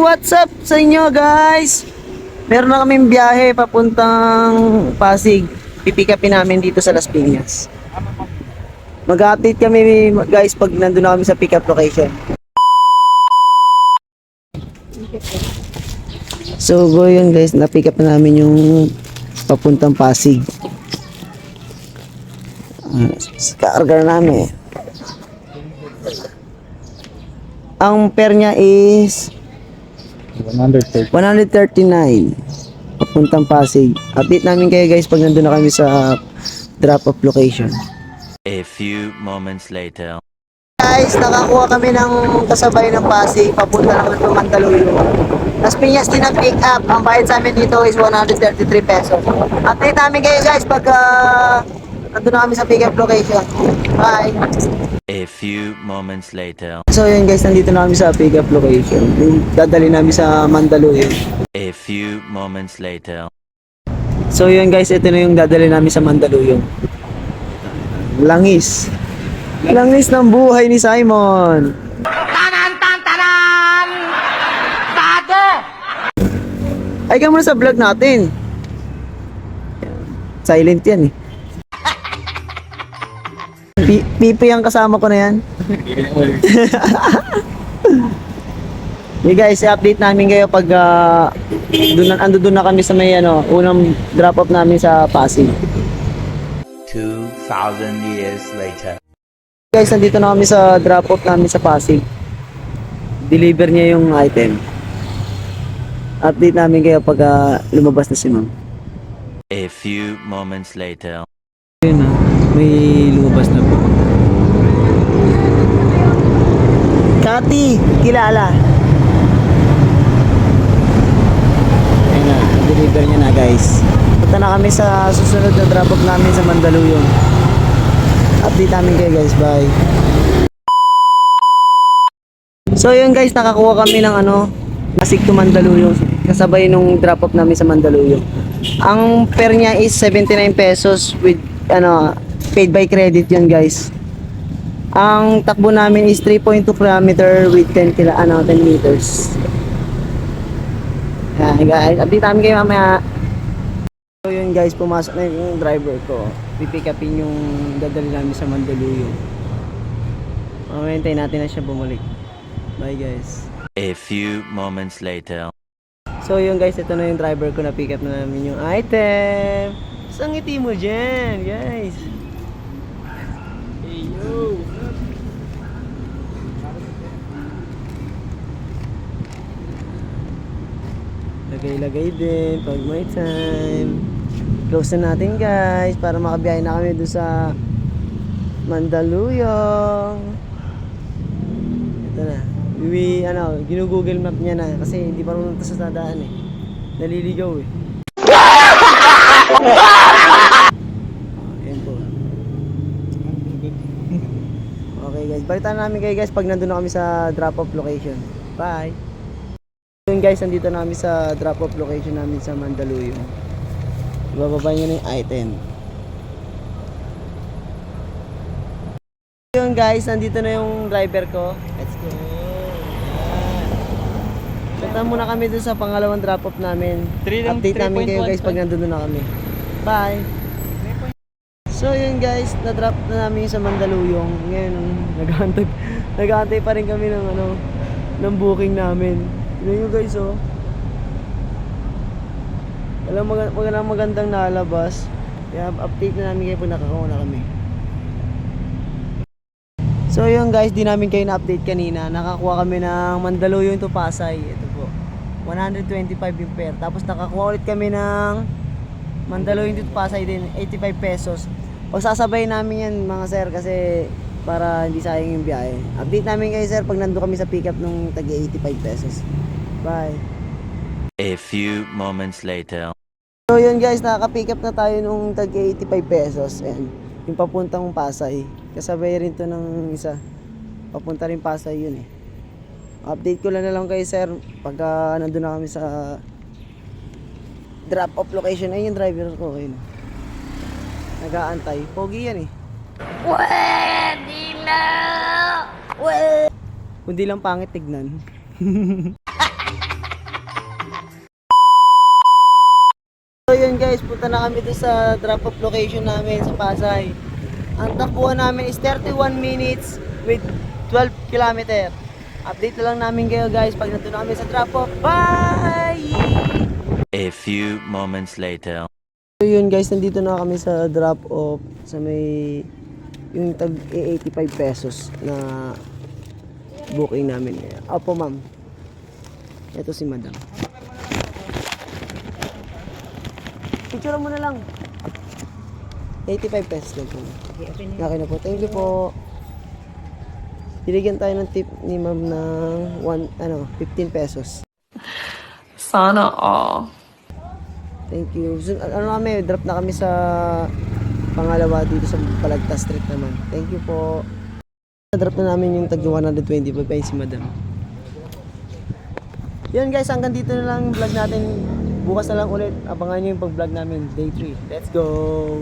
what's up sa inyo guys? Meron na kaming biyahe papuntang Pasig. Pipick upin namin dito sa Las Piñas. Mag-update kami guys pag nandun na kami sa pick up location. So yun guys, na-pick up na namin yung papuntang Pasig. Karga na namin. Ang fare niya is 139 papuntang Pasig. Update namin kayo guys pag nandun na kami sa drop-off location. A few moments later. Guys, nakakuha kami ng kasabay ng Pasig papunta naman sa Mandaluyong. Las Piñas din ang pick up. Ang bayad sa amin dito is 133 pesos. Update namin kayo guys pag nandun na kami sa pick up location. Bye! A few moments later. So yun guys, nandito na kami sa pick up location. Dadali namin sa Mandaluyong. A few moments later. So yun guys, ito na yung dadali namin sa Mandaluyong. Langis. Langis ng buhay ni Simon. Tanan! Tato! Ay ka muna sa vlog natin. Silent yan eh. Pipi ang kasama ko na yan. Hey guys, i-update namin kayo pag ando na kami sa may unang drop off namin sa Pasig. 2,000 years later. Guys, nandito na kami sa drop off namin sa Pasig. Deliver niya yung item. Update namin kayo pag lumabas na si Ma'am. A few moments later. Ayun na, may lumabas na po. Kati, kilala. Ayun na, deliver niya na guys. Punta na kami sa susunod na drop off namin sa Mandaluyong. Update namin kayo guys, bye. So yun guys, nakakuha kami ng Pasig to Mandaluyong. Kasabay nung drop off namin sa Mandaluyong. Ang fare niya is 79 pesos with paid by credit yun guys. Ang takbo namin is 3.2 km with 10 meters. Guys, update namin kayo mamaya. So yun guys, pumasok na yung driver ko. Pipick upin yung dadali namin sa Mandaluyong. Mamaya natin na siya bumalik. Bye guys. A few moments later. So yun guys, ito na yung driver ko, na pick up na namin yung item. Saan ngiti mo dyan guys? Hey yo! Lagay-lagay din pag may time. Close na natin guys para makabiyahe na kami doon sa Mandaluyong. Ito na. Ginu-google map niya na kasi hindi pa rin ito sa dadaan eh. Naliligaw eh. Ayan po. Okay guys, balitaan namin kayo guys pag nandun na kami sa drop-off location. Bye! Yun guys, nandito na kami sa drop-off location namin sa Mandaluyong. Ibababa nyo na yung item. Yun guys, nandito na yung driver ko. Let's go! Punta muna kami dun sa pangalawang drop-off namin. Update namin kayo guys pag nandun na kami. Bye! So yun guys, na-drop na namin sa Mandaluyong. Ngayon, nag-aantay pa rin kami ng booking namin. Tignan nyo guys oh. Walang magandang nalabas. Kaya update na namin kayo pag nakakauna kami. So yun guys, di namin kayo na-update kanina. Nakakuha kami ng Mandaluyong to Pasay. Ito po, 125 yung fare. Tapos nakakuha ulit kami ng Mandaluyong to Pasay din, 85 pesos. Pagsasabay namin yan mga sir kasi para hindi sayang yung biyahe. Update namin kayo sir pag nandun kami sa pick up ng tagi 85 pesos. Bye! A few moments later. So yun guys, nakaka-pick up na tayo nung tagi 85 pesos. Ayan, yung papuntang Pasay. Kasabay rin to ng isa. Papunta rin Pasay yun eh. Update ko lang na lang kayo sir pagka nandun na kami sa drop-off location. Ayun yung driver ko. Ayun. Nag-aantay. Pogi yan eh. Pwede na! Kundi lang pangit tignan. yun guys, punta na kami doon sa drop off location namin sa Pasay. Ang takbuhan namin is 31 minutes with 12 kilometer. Update na lang namin kayo guys pag nandun na kami sa drop off. Bye! A few moments later. So yun guys, nandito na kami sa drop off sa may yung tag 85 pesos na booking namin. Opo ma'am. Ito si madam. Picture mo na lang. 85 pesos lang po. Okay na po. Thank you po. Binigyan tayo ng tip ni ma'am ng 15 pesos. Sana all. Thank you. So, kami, drop na kami sa pangalawa dito sa Balagtas Street naman. Thank you po. Drop na namin yung tag 125 pa si madam. Yan guys, hanggang dito na lang vlog natin. Bukas na lang ulit. Abangan nyo yung pag-vlog namin. Day 3. Let's go!